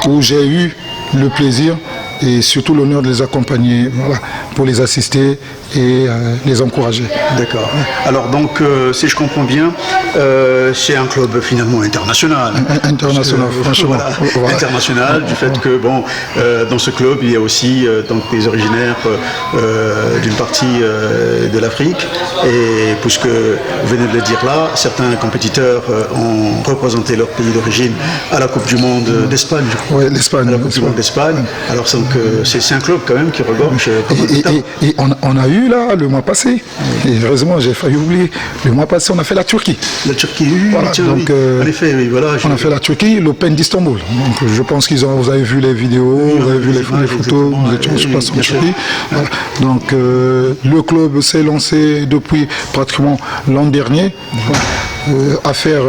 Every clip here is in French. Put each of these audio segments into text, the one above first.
où j'ai eu le plaisir et surtout l'honneur de les accompagner, voilà, pour les assister et les encourager. D'accord. Alors donc, si je comprends bien, c'est un club finalement international. International, franchement. Voilà, international, du fait que bon, dans ce club, il y a aussi donc des originaires d'une partie de l'Afrique. Et puisque vous venez de le dire là, certains compétiteurs ont représenté leur pays d'origine à la Coupe du Monde d'Espagne, je crois. Oui, l'Espagne. À la Coupe du Monde d'Espagne. Alors donc, c'est un club quand même qui regorge. Et on a eu là le mois passé, et heureusement j'ai failli oublier, le mois passé on a fait la Turquie. La Turquie, oui, voilà, tiens, donc, oui. En effet, oui, voilà. On a fait la Turquie, l'Open d'Istanbul. Donc je pense vous avez vu les vidéos, oui, vous avez vu les photos, nous étions sur place en Turquie. Voilà. Donc le club s'est lancé depuis pratiquement l'an dernier à faire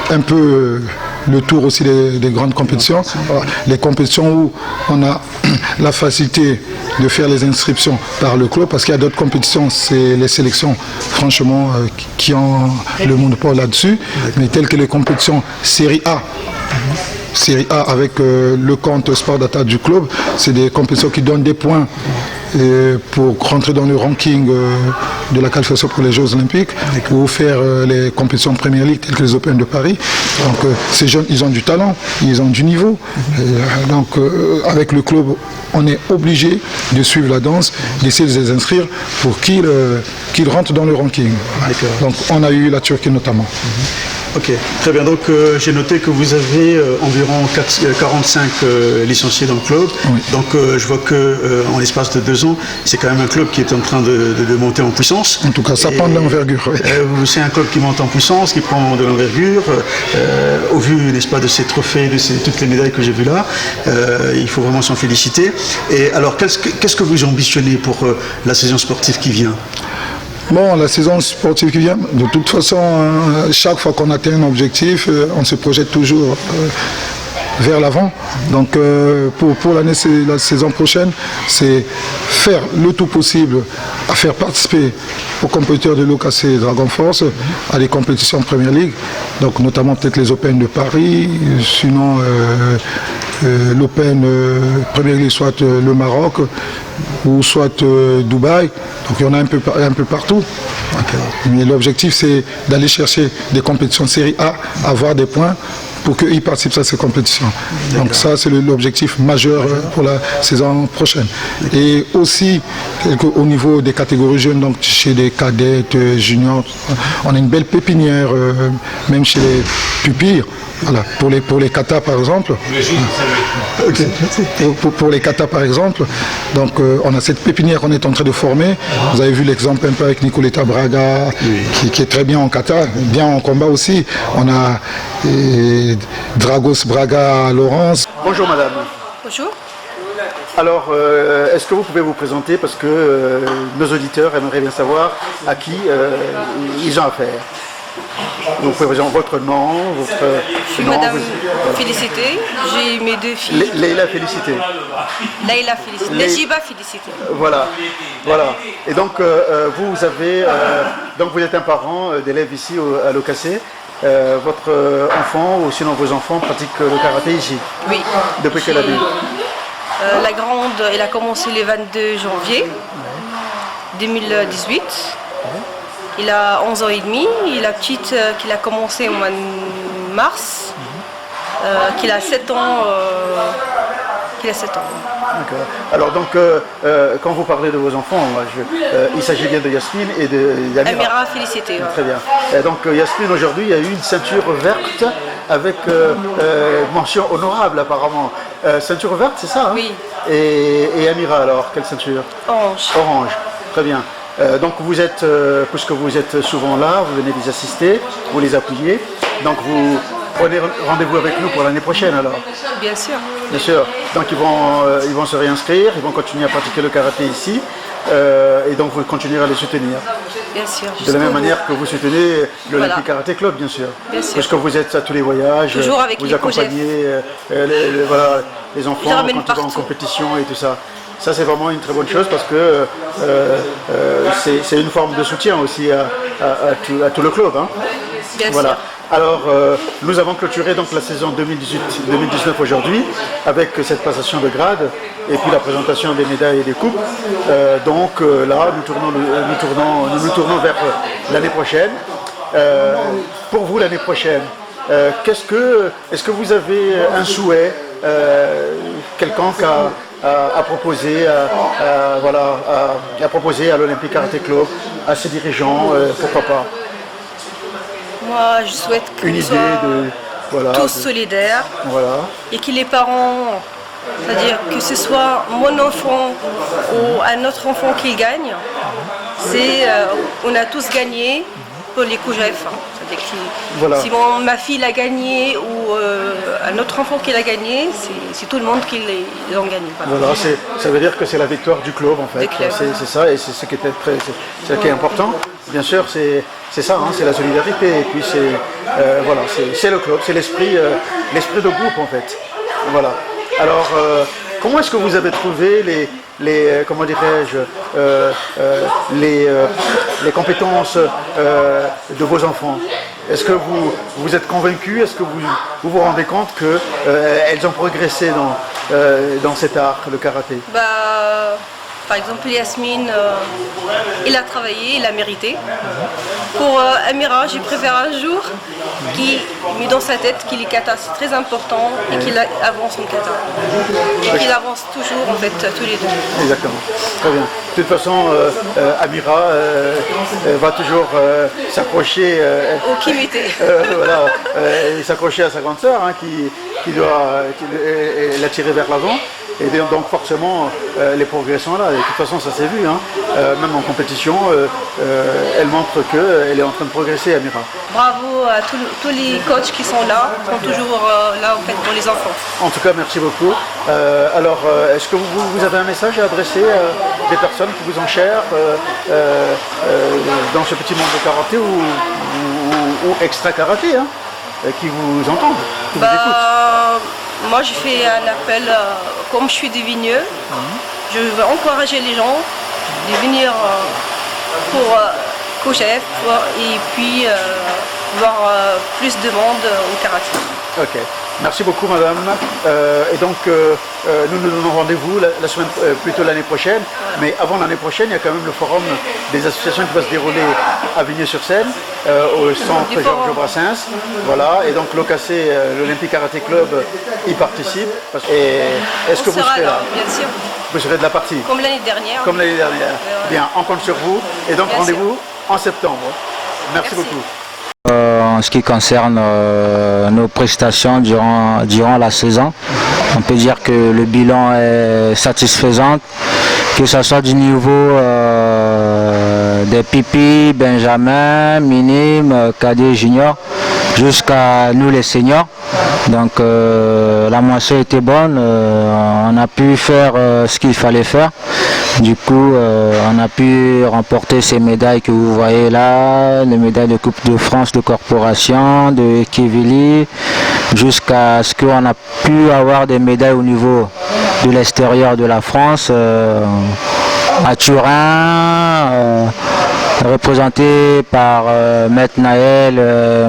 un peu le tour aussi des grandes compétitions. Voilà. Les compétitions où on a la facilité de faire les inscriptions par le club, parce qu'il y a d'autres compétitions, c'est les sélections, franchement, qui ont le monopole là-dessus, mais telles que les compétitions Série A. Série A avec le compte Sport Data du club, c'est des compétitions qui donnent des points pour rentrer dans le ranking de la qualification pour les Jeux Olympiques ou faire les compétitions de Premier League telles que les Open de Paris. Donc ces jeunes, ils ont du talent, ils ont du niveau. Donc avec le club, on est obligé de suivre la danse, d'essayer de les inscrire pour qu'ils rentrent dans le ranking. Donc on a eu la Turquie notamment. Ok, très bien. Donc j'ai noté que vous avez environ 45 licenciés dans le club. Oui. Donc je vois que en l'espace de 2 ans, c'est quand même un club qui est en train de monter en puissance. En tout cas, ça prend de l'envergure. Oui. C'est un club qui monte en puissance, qui prend de l'envergure. Au vu, n'est-ce pas, de ces trophées, de toutes les médailles que j'ai vues là, il faut vraiment s'en féliciter. Et alors, qu'est-ce que vous ambitionnez pour la saison sportive qui vient ? Bon, la saison sportive qui vient, de toute façon, chaque fois qu'on atteint un objectif, on se projette toujours vers l'avant. Donc pour la saison prochaine, c'est faire le tout possible à faire participer aux compétiteurs de l'OKC Dragon Force à des compétitions de Premier League, donc notamment peut-être les Open de Paris, sinon l'Open Premier League, soit le Maroc ou soit Dubaï. Donc il y en a un peu partout. Mais l'objectif, c'est d'aller chercher des compétitions série A, avoir des points pour qu'ils participent à ces compétitions. Donc ça, c'est l'objectif majeur pour la saison prochaine. Et aussi, au niveau des catégories jeunes, donc chez les cadettes, juniors, on a une belle pépinière, même chez les pupilles. Voilà, pour les katas par exemple. Pour les katas par exemple, donc on a cette pépinière qu'on est en train de former. Vous avez vu l'exemple un peu avec Nicoletta Braga, qui est très bien en kata, bien en combat aussi. On a Dragos Braga Laurence. Bonjour madame. Bonjour. Alors, est-ce que vous pouvez vous présenter, parce que nos auditeurs aimeraient bien savoir à qui ils ont affaire. Vous pouvez présenter votre nom, Je suis Madame Félicité, j'ai mes 2 filles. Leïla Félicité. Leïla Félicité, Nejiba Félicité. Voilà. Et donc, vous êtes un parent d'élèves ici à l'OKC. Votre enfant, ou sinon vos enfants, pratiquent le karaté ici. Oui. Depuis quelle année? La grande, elle a commencé le 22 janvier 2018. Il a 11 ans et demi, et la petite qu'il a commencé au mois de mars, qu'il a 7 ans. D'accord. Alors donc, quand vous parlez de vos enfants, il s'agit bien de Yasmine et d'Amira. Amira Félicité. Ouais. Très bien. Et donc Yasmine, aujourd'hui, il y a eu une ceinture verte avec mention honorable apparemment. Ceinture verte, c'est ça, hein? Oui. Et Amira, alors, quelle ceinture? Orange. Orange, très bien. Donc vous êtes, puisque vous êtes souvent là, vous venez les assister, vous les appuyez, donc vous prenez rendez-vous avec nous pour l'année prochaine alors? Bien sûr. Bien sûr. Donc ils vont se réinscrire, ils vont continuer à pratiquer le karaté ici, et donc vous continuerez à les soutenir. Bien sûr. De la même manière que vous soutenez l'Olympic Karaté Club, bien sûr. Bien sûr. Parce que vous êtes à tous les voyages, toujours avec vous accompagnez les enfants quand ils vont en compétition et tout ça. Ça, c'est vraiment une très bonne chose parce que c'est une forme de soutien aussi à tout le club. Hein. Bien voilà. sûr. Alors, nous avons clôturé donc la saison 2018-2019 aujourd'hui avec cette passation de grade et puis la présentation des médailles et des coupes. Là, nous nous tournons vers l'année prochaine. Pour vous, l'année prochaine, est-ce que vous avez un souhait quelconque à proposer, à proposer à l'Olympique Karaté Club, à ses dirigeants, pourquoi pas? Moi, je souhaite qu'on soit tous solidaires et que les parents, c'est-à-dire que ce soit mon enfant ou un autre enfant qui gagne, on a tous gagné pour les COJEF. C'est-à-dire que si ma fille l'a gagné ou un autre enfant qui l'a gagné, c'est tout le monde qui l'ont gagné. Voilà, ça veut dire que c'est la victoire du club en fait. C'est ça, et c'est ce qui est important. Bien sûr, c'est ça, hein, c'est la solidarité. Et puis c'est le club, c'est l'esprit de groupe en fait. Voilà. Alors, comment est-ce que vous avez trouvé comment dirais-je, les compétences de vos enfants? Est-ce que vous êtes convaincus? Est-ce que vous vous rendez compte qu'elles ont progressé dans cet art, le karaté? Par exemple, Yasmine, il a travaillé, il a mérité. Pour Amira, j'ai préféré un jour qui met dans sa tête qu'il est kata, c'est très important, et qu'il avance en kata. Et qu'il avance toujours, en fait, tous les deux. Exactement, très bien. De toute façon, Amira va toujours s'accrocher au Kimité. S'accrocher à sa grande sœur, hein, qui doit l'attirer vers l'avant. Et donc forcément, les progrès sont là. Et de toute façon, ça s'est vu. Hein. Même en compétition, elle montre qu'elle est en train de progresser, Amira. Bravo à tous les coachs qui sont là, toujours là en fait, pour les enfants. En tout cas, merci beaucoup. Alors, est-ce que vous avez un message à adresser à des personnes qui vous enchèrent dans ce petit monde de karaté ou extra karaté, hein, qui vous entendent, qui vous écoutent? Moi, je fais un appel, comme je suis des vigneux, je veux encourager les gens de venir pour COJEF et puis voir plus de monde au karaté. Ok, merci beaucoup madame. Et donc nous nous donnons rendez-vous la semaine, plutôt l'année prochaine. Mais avant l'année prochaine, il y a quand même le forum des associations qui va se dérouler à Vigneux-sur-Seine, au centre Georges Brassens. Voilà, et donc l'OKC, l'Olympique Karaté Club, y participe. Et est-ce que vous serez là? Bien sûr. Vous serez de la partie? Comme l'année dernière. Comme l'année dernière. Bien, on compte sur vous. Et donc rendez-vous en septembre. Merci beaucoup. En ce qui concerne nos prestations durant la saison, on peut dire que le bilan est satisfaisant, que ce soit du niveau des Pipi, Benjamin, Minime, Cadet, Junior, jusqu'à nous les seniors. Donc la moisson était bonne, on a pu faire ce qu'il fallait faire. Du coup, on a pu remporter ces médailles que vous voyez là, les médailles de Coupe de France de corporation, de Kivili, jusqu'à ce qu'on a pu avoir des médailles au niveau de l'extérieur de la France, à Turin, représenté par Maître Naël,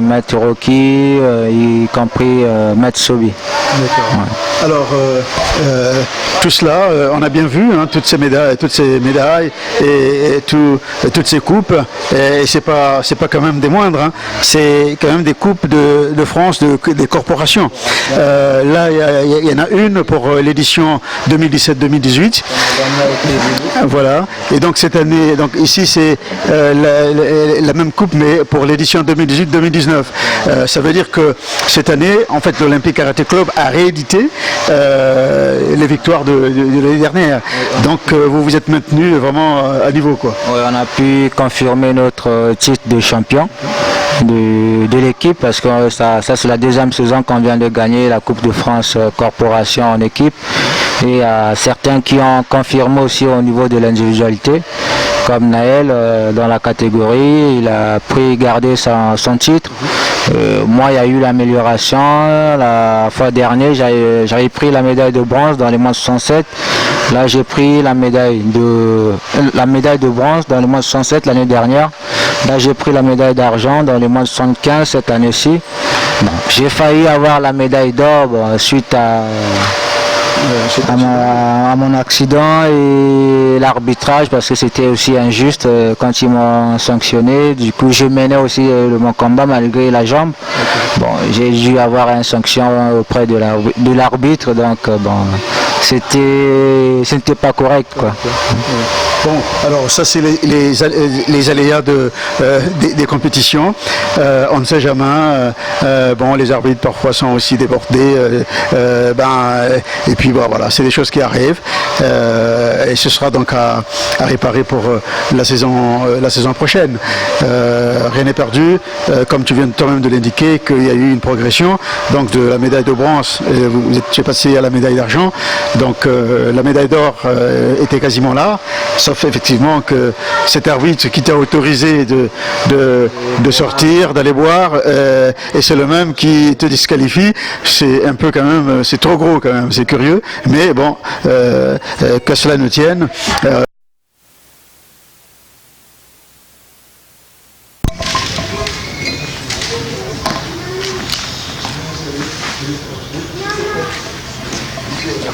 Maître Rocky, y compris Maître Sobi. D'accord. Ouais. Alors, tout cela, on a bien vu, hein, toutes ces médailles et toutes ces coupes, et c'est pas quand même des moindres, hein, c'est quand même des coupes de France, des corporations. Là, il y en a une pour l'édition 2017-2018. Voilà. Et donc cette année, donc ici c'est la même coupe, mais pour l'édition 2018-2019. Ça veut dire que cette année, en fait, l'Olympique Karaté Club a réédité les victoires de l'année dernière. Donc vous vous êtes maintenu vraiment à niveau, quoi. Oui, on a pu confirmer notre titre de champion de l'équipe, parce que ça c'est la deuxième saison qu'on vient de gagner la Coupe de France Corporation en équipe. Et il y a certains qui ont confirmé aussi au niveau de l'individualité, comme Naël dans la catégorie, il a gardé son titre. Moi, il y a eu l'amélioration. La fois dernière, j'avais pris la médaille de bronze dans les moins 67. Là, j'ai pris la médaille de bronze dans les moins 67 l'année dernière. Là, j'ai pris la médaille d'argent dans les moins de 75 cette année-ci. Bon, j'ai failli avoir la médaille d'or suite à mon accident et l'arbitrage parce que c'était aussi injuste quand ils m'ont sanctionné. Du coup, je menais aussi mon combat malgré la jambe. Bon, j'ai dû avoir une sanction auprès de l'arbitre, donc bon, c'était pas correct, quoi. Bon, alors ça c'est les aléas des compétitions. On ne sait jamais. Bon, les arbitres parfois sont aussi débordés. Et puis bon, voilà, c'est des choses qui arrivent. Et ce sera donc à réparer pour la saison prochaine. Rien n'est perdu. Comme tu viens toi-même de l'indiquer, qu'il y a eu une progression. Donc de la médaille de bronze, vous êtes passé à la médaille d'argent. Donc la médaille d'or était quasiment là. Sauf effectivement que cet arbitre qui t'a autorisé de sortir, d'aller boire, et c'est le même qui te disqualifie, c'est un peu quand même, c'est trop gros quand même, c'est curieux, mais bon, que cela ne tienne.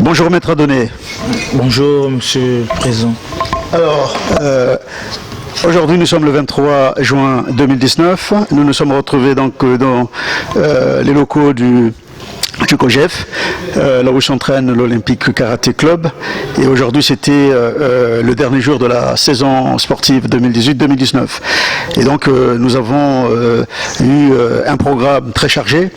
Bonjour Maître Adonné. Bonjour Monsieur le Président. Alors, aujourd'hui nous sommes le 23 juin 2019. Nous nous sommes retrouvés donc dans les locaux du COGEF, là où s'entraîne l'Olympique Karaté Club. Et aujourd'hui c'était le dernier jour de la saison sportive 2018-2019. Et donc nous avons eu un programme très chargé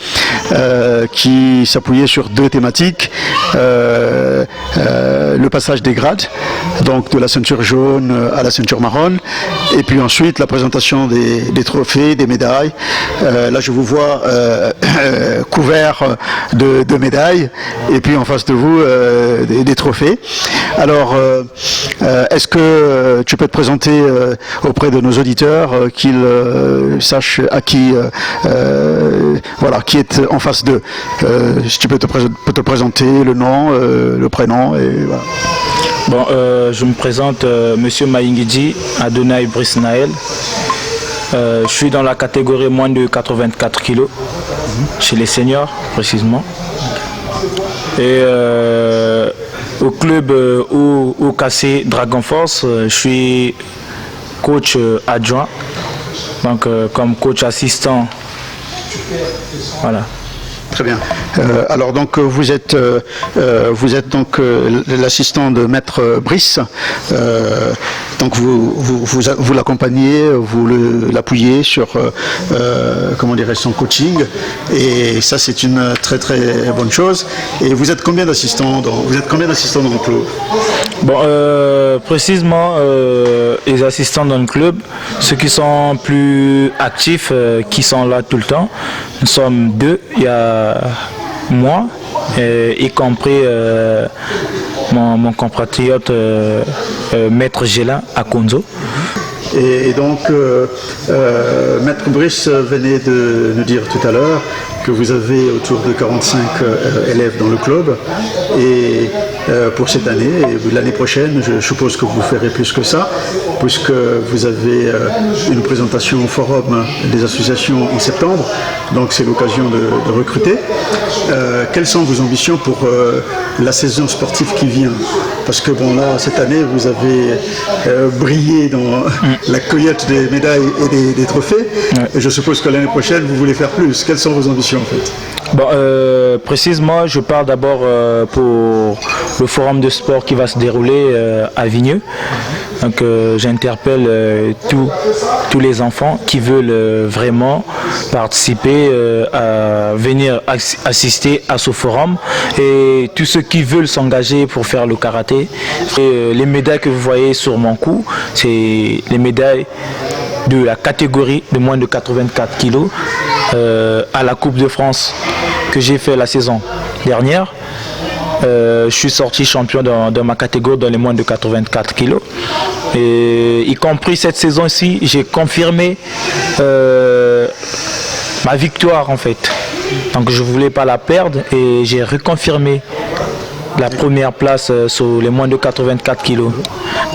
qui s'appuyait sur deux thématiques. Le passage des grades, donc de la ceinture jaune à la ceinture marron, et puis ensuite la présentation des trophées, des médailles. Là je vous vois couvert de médailles, et puis en face de vous des trophées. Alors est-ce que tu peux te présenter auprès de nos auditeurs, qu'ils sachent à qui voilà, qui est en face d'eux. Si tu peux te présenter le nom, le prénom, et voilà. Bon, je me présente, Monsieur Maïngidji Adonai Brice Naël. Je suis dans la catégorie moins de 84 kg, chez les seniors précisément. Et au club au KC Dragon Force, je suis coach adjoint, donc comme coach assistant. Voilà. Très bien. Alors donc vous êtes donc l'assistant de Maître Brice. Donc vous l'accompagnez, vous l'appuyez sur comment dirais-je, son coaching, et ça c'est une très très bonne chose. Et vous êtes combien d'assistants dans le club? Bon, précisément les assistants dans le club, ceux qui sont plus actifs, qui sont là tout le temps, nous sommes deux. Il y a moi, y compris mon compatriote Maître Gélin à Konzo. Et donc, Maître Brice venait de nous dire tout à l'heure que vous avez autour de 45 élèves dans le club, et pour cette année et l'année prochaine, je suppose que vous ferez plus que ça, puisque vous avez une présentation au forum des associations en septembre, donc c'est l'occasion de recruter. Quelles sont vos ambitions pour la saison sportive qui vient? Parce que bon, là, cette année, vous avez brillé dans la cueillette des médailles et des trophées. Ouais. Et je suppose que l'année prochaine, vous voulez faire plus. Quelles sont vos ambitions en fait? Bon, précisément, je parle d'abord pour le forum de sport qui va se dérouler à Vigneux. Donc j'interpelle tous les enfants qui veulent vraiment participer à venir assister à ce forum, et tous ceux qui veulent s'engager pour faire le karaté. Et les médailles que vous voyez sur mon cou, c'est les médailles de la catégorie de moins de 84 kg à la Coupe de France que j'ai fait la saison dernière. Je suis sorti champion dans ma catégorie dans les moins de 84 kg. Et y compris cette saison-ci, j'ai confirmé ma victoire en fait. Donc je ne voulais pas la perdre, et j'ai reconfirmé la première place sur les moins de 84 kilos.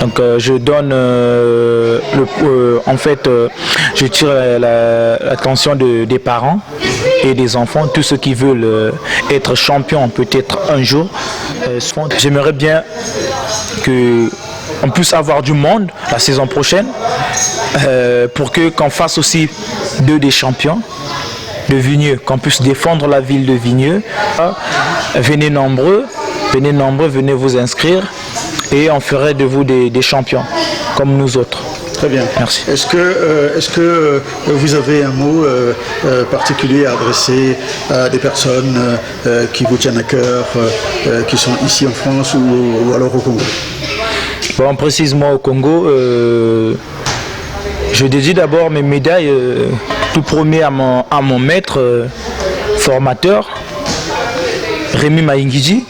Donc je donne je tire l'attention des parents et des enfants, tous ceux qui veulent être champions peut-être un jour. J'aimerais bien qu'on puisse avoir du monde la saison prochaine pour qu'on fasse aussi des champions de Vigneux, qu'on puisse défendre la ville de Vigneux. Venez nombreux, venez vous inscrire et on ferait de vous des champions comme nous autres. Très bien. Merci. Est-ce que vous avez un mot particulier à adresser à des personnes qui vous tiennent à cœur, qui sont ici en France ou alors au Congo? Bon, précisément au Congo, je dédie d'abord mes médailles tout premier à mon maître formateur, Rémi Maïngiji.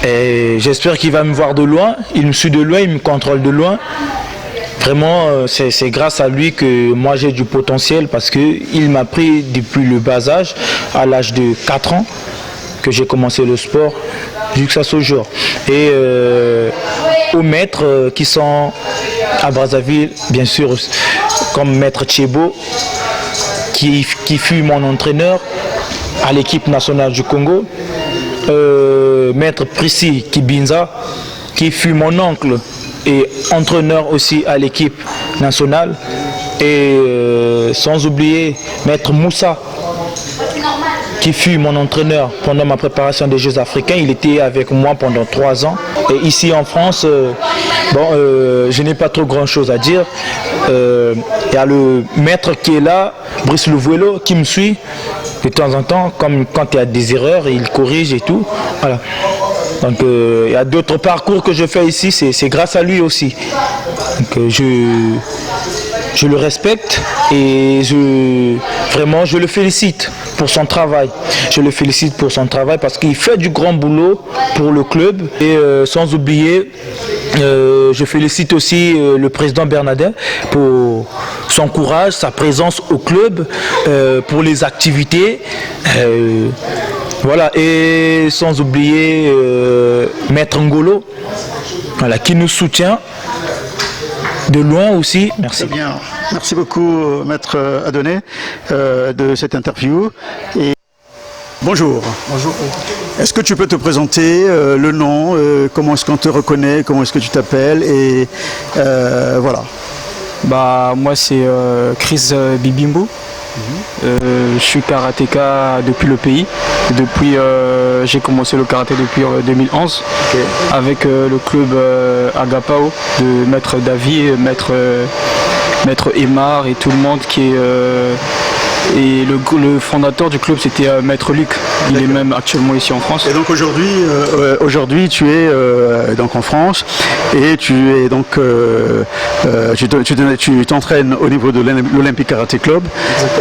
Et j'espère qu'il va me voir de loin. Il me suit de loin, il me contrôle de loin. Vraiment, c'est grâce à lui que moi j'ai du potentiel parce qu'il m'a pris depuis le bas âge, à l'âge de 4 ans, que j'ai commencé le sport jusqu'à ce jour. Et aux maîtres qui sont à Brazzaville, bien sûr, comme maître Tchebo, qui fut mon entraîneur à l'équipe nationale du Congo, maître Prissy Kibinza, qui fut mon oncle et entraîneur aussi à l'équipe nationale, et sans oublier maître Moussa, qui fut mon entraîneur pendant ma préparation des Jeux africains. Il était avec moi pendant 3 ans. Et ici en France, je n'ai pas trop grand chose à dire. Il y a le maître qui est là, Brice Louvuelo, qui me suit de temps en temps, comme quand il y a des erreurs, il corrige et tout. Voilà. Donc il y a d'autres parcours que je fais ici, c'est grâce à lui aussi. Donc je le respecte et je le félicite pour son travail. Je le félicite pour son travail parce qu'il fait du grand boulot pour le club. Et sans oublier, je félicite aussi le président Bernadette pour son courage, sa présence au club, pour les activités. Voilà, et sans oublier Maître Ngolo, voilà, qui nous soutient de loin aussi. Merci. Très bien. Merci beaucoup, Maître Adonné, de cette interview. Et bonjour. Bonjour. Est-ce que tu peux te présenter le nom, comment est-ce qu'on te reconnaît, comment est-ce que tu t'appelles, et voilà. Bah, moi c'est Chris Bibimbo. Je suis karatéka depuis le pays. J'ai commencé le karaté depuis 2011 avec le club Agapao de Maître David, Maître Aymar et tout le monde qui est et le fondateur du club c'était Maître Luc. Il est même actuellement ici en France. Et donc aujourd'hui tu es donc en France et tu es donc tu t'entraînes au niveau de l'Olympic Karaté Club.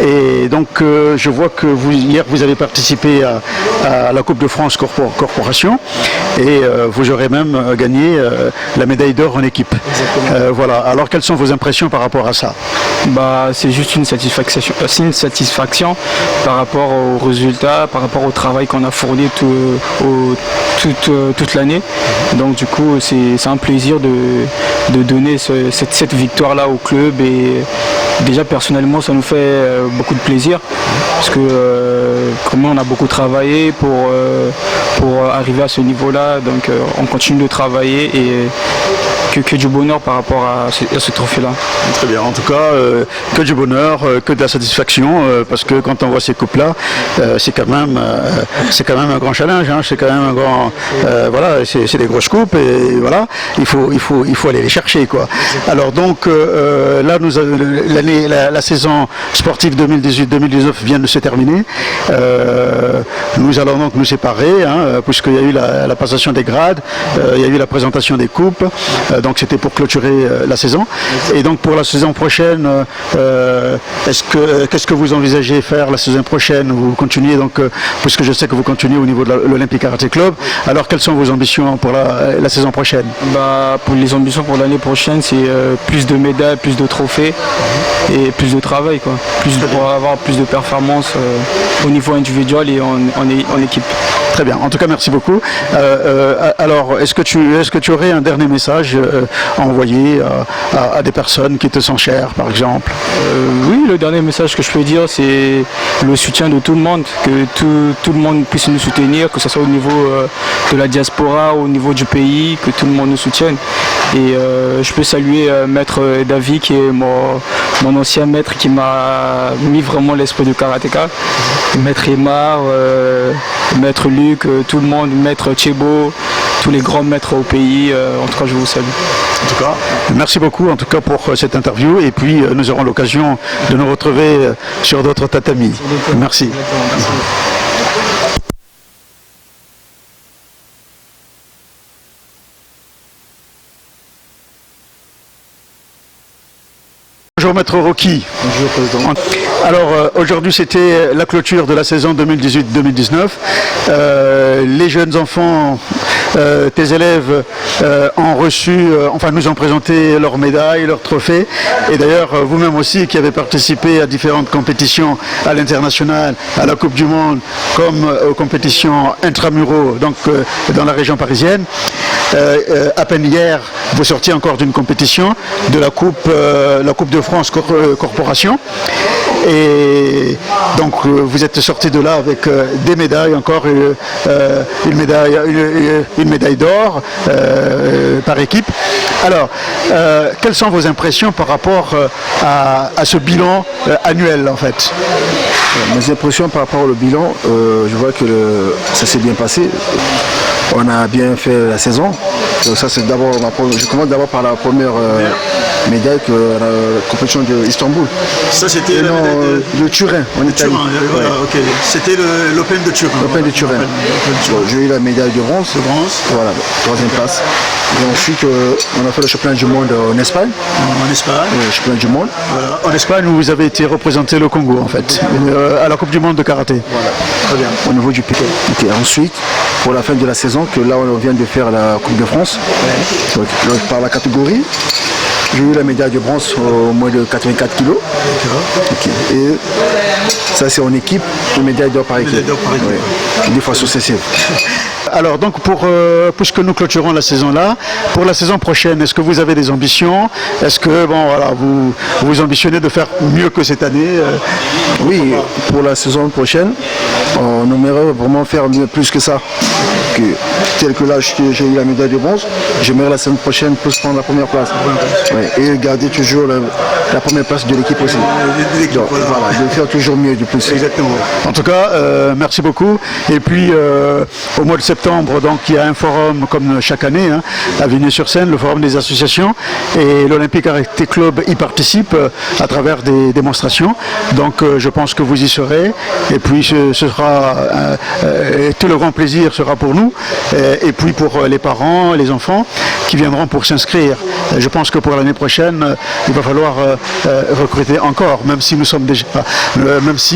Et donc je vois que hier vous avez participé à la Coupe de France Corporation et vous aurez même gagné la médaille d'or en équipe. Voilà. Alors quelles sont vos impressions par rapport à ça? Bah, c'est juste une satisfaction par rapport aux résultats, par rapport au travail qu'on a fourni toute l'année. Donc du coup c'est un plaisir de donner cette victoire-là au club, et déjà personnellement ça nous fait beaucoup de plaisir parce que comme on a beaucoup travaillé pour arriver à ce niveau-là, donc on continue de travailler et que du bonheur par rapport à ce trophée-là. Très bien, en tout cas, que du bonheur, que de la satisfaction, parce que quand on voit ces coupes-là, c'est quand même un grand challenge, hein, c'est quand même un grand, voilà, c'est des grosses coupes, et voilà, il faut aller les chercher, quoi. Alors donc, là, la saison sportive 2018-2019 vient de se terminer. Nous allons donc nous séparer, hein, puisqu'il y a eu la passation des grades, il y a eu la présentation des coupes. donc c'était pour clôturer la saison. Et donc pour la saison prochaine, qu'est-ce que vous envisagez faire la saison prochaine? Vous continuez donc, puisque je sais que vous continuez au niveau de l'Olympique Karaté Club. Alors quelles sont vos ambitions pour la saison prochaine? Pour les ambitions pour l'année prochaine, c'est plus de médailles, plus de trophées et plus de travail, quoi. Pour avoir plus de performances au niveau individuel et en équipe. Très bien, en tout cas merci beaucoup. Alors est-ce que tu aurais un dernier message à envoyer à des personnes qui te sont chères par exemple? Oui, le dernier message que je peux dire, c'est le soutien de tout le monde, que tout le monde puisse nous soutenir, que ce soit au niveau de la diaspora, au niveau du pays, que tout le monde nous soutienne. Et je peux saluer Maître David, qui est mon ancien maître, qui m'a mis vraiment l'esprit du karatéka. Maître Emar, Maître Luc, tout le monde, Maître Tchébo, tous les grands maîtres au pays. En tout cas, je vous salue. En tout cas, merci beaucoup en tout cas pour cette interview et puis nous aurons l'occasion de nous retrouver sur d'autres tatamis. Merci. Bonjour Maître Rocky. Bonjour Président. Alors aujourd'hui c'était la clôture de la saison 2018-2019. Les jeunes enfants, tes élèves ont reçu, nous ont présenté leurs médailles, leurs trophées. Et d'ailleurs vous-même aussi qui avez participé à différentes compétitions à l'international, à la Coupe du Monde, comme aux compétitions intramuraux, donc dans la région parisienne. À peine hier, vous sortiez encore d'une compétition de la Coupe de France Corporation. Et donc vous êtes sorti de là avec des médailles, encore une médaille d'or par équipe. Alors, quelles sont vos impressions par rapport à ce bilan annuel en fait? Mes impressions par rapport au bilan, je vois que ça s'est bien passé. On a bien fait la saison. Donc ça c'est d'abord je commence d'abord par la première médaille que la compétition d'Istanbul. Ça c'était de Turin en Italie. Turin, voilà, ouais. Okay. C'était l'Open de Turin. L'Open de Turin. J'ai eu la médaille de bronze. Voilà, troisième place. Et ensuite on a fait le championnat du monde en Espagne. En Espagne. Le championnat du monde. Voilà. En Espagne où vous avez été représenté le Congo en fait, à la Coupe du monde de karaté. Voilà. Très bien. Au niveau du piquet. Okay. Ensuite, pour la fin de la saison, que là on vient de faire la Coupe de France, donc, par la catégorie, j'ai eu la médaille de bronze au moins de 84 kg. Okay. Et ça c'est en équipe, une médaille d'or par équipe. Ouais. 2 fois successives. Alors donc puisque nous clôturons la saison là, pour la saison prochaine, est-ce que vous avez des ambitions? Est-ce que vous ambitionnez de faire mieux que cette année? Oui, pour la saison prochaine, on aimerait vraiment faire mieux, plus que ça. Tel que là j'ai eu la médaille de bronze, j'aimerais la saison prochaine plus prendre la première place. Ouais, et garder toujours la première place de l'équipe aussi. Donc, voilà, de faire toujours mieux de plus. Exactement. En tout cas, merci beaucoup. Et puis au mois de septembre, donc il y a un forum comme chaque année à Vigny-sur-Seine, le forum des associations, et l'Olympique Karaté Club y participe à travers des démonstrations. Donc je pense que vous y serez. Et puis ce sera tout le grand plaisir sera pour nous et puis pour les parents, les enfants qui viendront pour s'inscrire. Je pense que pour l'année prochaine, il va falloir recruter encore, même si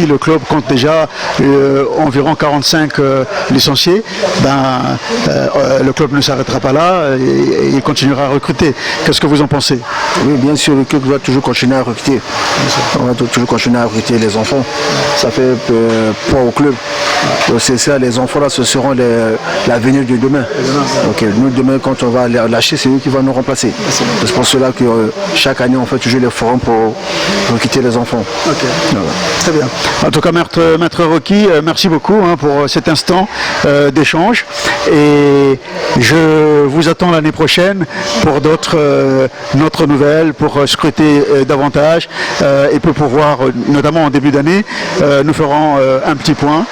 le club compte déjà environ 45 licenciés. Le club ne s'arrêtera pas là et il continuera à recruter. Qu'est-ce que vous en pensez? Oui, bien sûr, le club doit toujours continuer à recruter. On va toujours continuer à recruter les enfants. Ça fait poids au club. C'est ça, les enfants là, ce seront l'avenir de demain. Okay. Nous demain, quand on va les lâcher, c'est eux qui vont nous remplacer. C'est pour cela que chaque année on fait toujours les forums pour recruter les enfants. Okay. Voilà. Très bien. En tout cas, Maître Rocky, merci beaucoup pour cet instant d'échange. Et je vous attends l'année prochaine pour d'autres nouvelles, pour scruter davantage et pour pouvoir, notamment en début d'année, nous ferons un petit point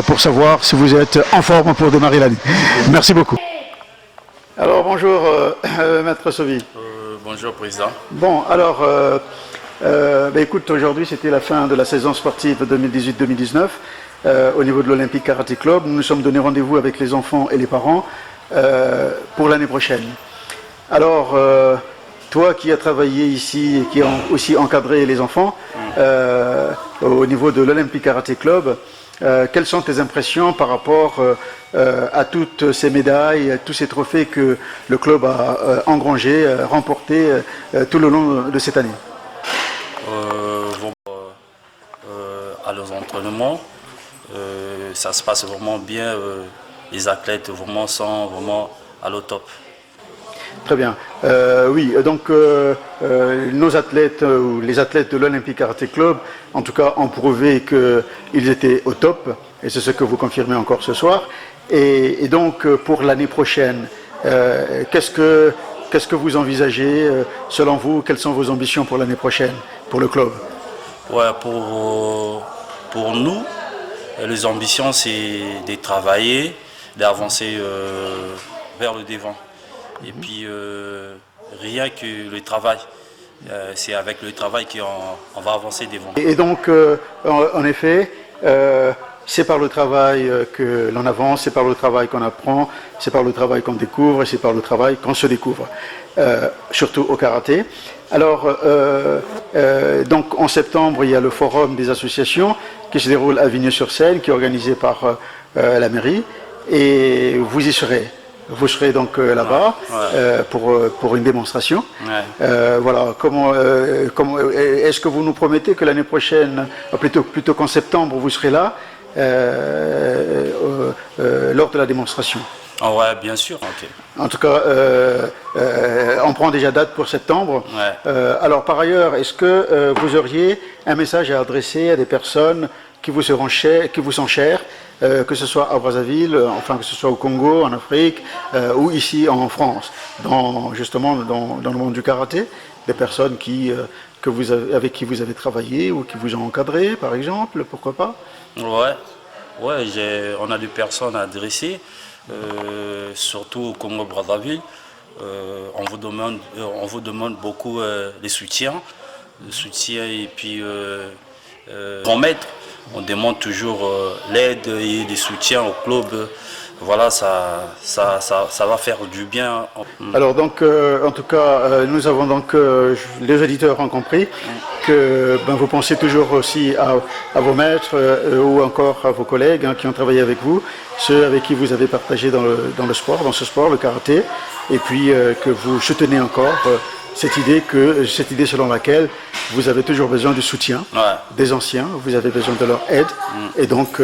pour savoir si vous êtes en forme pour démarrer l'année. Merci beaucoup. Alors bonjour Maître Sauvi. Bonjour Président. Bon alors écoute, aujourd'hui c'était la fin de la saison sportive 2018-2019 au niveau de l'Olympique Karaté Club. Nous nous sommes donné rendez-vous avec les enfants et les parents pour l'année prochaine. Alors, toi qui as travaillé ici et qui as aussi encadré les enfants au niveau de l'Olympique Karaté Club, quelles sont tes impressions par rapport à toutes ces médailles, à tous ces trophées que le club a engrangés, remportés tout le long de cette année? À los entraînements, ça se passe vraiment bien. Les athlètes vraiment sont vraiment à l'au top. Très bien. Oui, donc nos athlètes, ou les athlètes de l'Olympique Karaté Club, en tout cas, ont prouvé qu'ils étaient au top, et c'est ce que vous confirmez encore ce soir. Et donc, pour l'année prochaine, qu'est-ce que vous envisagez, selon vous, quelles sont vos ambitions pour l'année prochaine, pour le club? Ouais, pour nous, les ambitions, c'est de travailler, d'avancer vers le devant. Et puis, rien que le travail. C'est avec le travail qu'on va avancer devant. Et donc, en effet, c'est par le travail que l'on avance, c'est par le travail qu'on apprend, c'est par le travail qu'on découvre et c'est par le travail qu'on se découvre, surtout au karaté. Alors, donc en septembre, il y a le forum des associations qui se déroule à Vigneux-sur-Seine, qui est organisé par la mairie, et vous y serez. Vous serez donc là-bas pour une démonstration. Ouais. Voilà. Est-ce que vous nous promettez que l'année prochaine, plutôt qu'en septembre, vous serez là lors de la démonstration? Ouais, bien sûr. Okay. En tout cas, on prend déjà date pour septembre. Ouais. Alors par ailleurs, est-ce que vous auriez un message à adresser à des personnes qui vous sont chères, que ce soit à Brazzaville, enfin que ce soit au Congo, en Afrique, ou ici en France, justement dans le monde du karaté, des personnes avec qui vous avez travaillé ou qui vous ont encadré, par exemple, pourquoi pas? Ouais, on a des personnes à adresser, surtout au Congo-Brazzaville. On vous demande beaucoup de soutien et puis en maître. On demande toujours l'aide et des soutiens au club. Voilà, ça va faire du bien. Alors donc, en tout cas, nous avons donc, les auditeurs ont compris que vous pensez toujours aussi à vos maîtres ou encore à vos collègues qui ont travaillé avec vous, ceux avec qui vous avez partagé dans ce sport, le karaté, et puis que vous soutenez encore cette idée selon laquelle vous avez toujours besoin du soutien des anciens, vous avez besoin de leur aide, et donc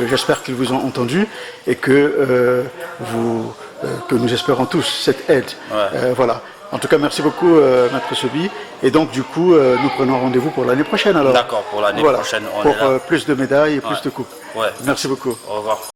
j'espère qu'ils vous ont entendu et que nous espérons tous cette aide. Voilà. En tout cas, merci beaucoup, Maître Sobi. Et donc, du coup, nous prenons rendez-vous pour l'année prochaine. Alors. D'accord, pour l'année prochaine. Pour plus de médailles et plus de coupes. Ouais. Merci beaucoup. Au revoir.